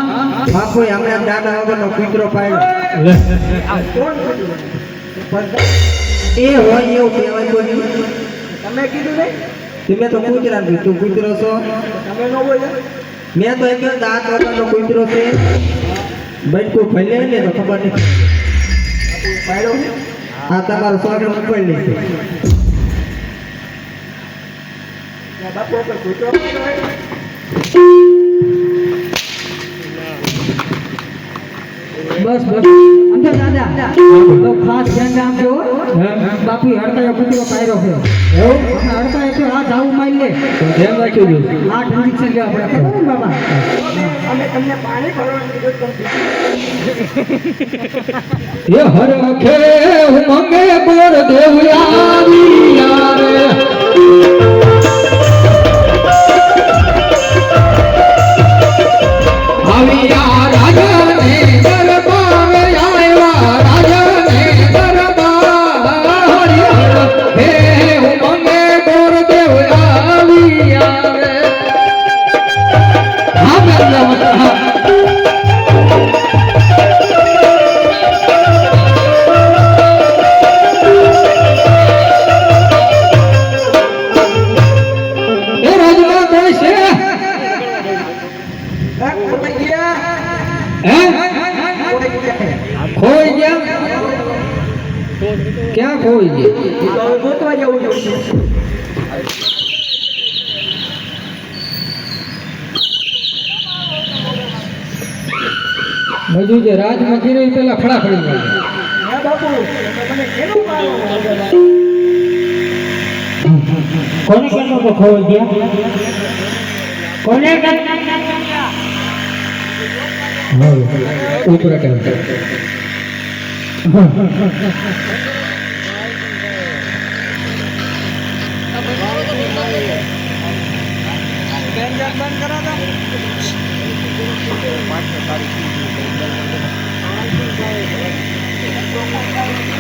હા કોઈ હમણાં દાદા વગરનો કૂતરો પાડ્યો એ હોય એવું કહેવાય કોઈ તમે કીધું ને તમે તો કૂતરા કીધું તું કૂતરો છો તમે ન બોલ્યા મેં તો એક દાંત વગરનો કૂતરો છે બટકું ભલે ને તો ખબર નહીં પાડ્યો આ તમારો સ્વાગત મોકલી છે બાપુ ઉપર કૂતરો બસ બસ અંદર દાદા તો ખાસ ધ્યાન રાખજો બાપુ હડકાયો કૂતરો પાયરો છે એવું હડકાય તો આ જાવું મારી લે તો ધ્યાન રાખજો આ ઇન્જેક્શન લેવા પડે ખબર ને બાબા અમે તમને પાણી ભરવાનું કીધું એ હર અખે ઉમંગે બોર દેવયાવી યારે આવિયા રાજાને દરબાર આવ્યા રાજાને દરબાર હે ઉમંગે બોર દેવયાવી યારે હા બેન खोई गया क्या खोई गया ગોતવા જવું જોઈએ બધું જે રાજમાં કર્યું પેલા ફળા પડી ગયા હા બાપુ તમે કેનું પાડો કોને કેનો તો ખોઈ ગયા કોને ऊपर ટાઈમ બંધ કરા દો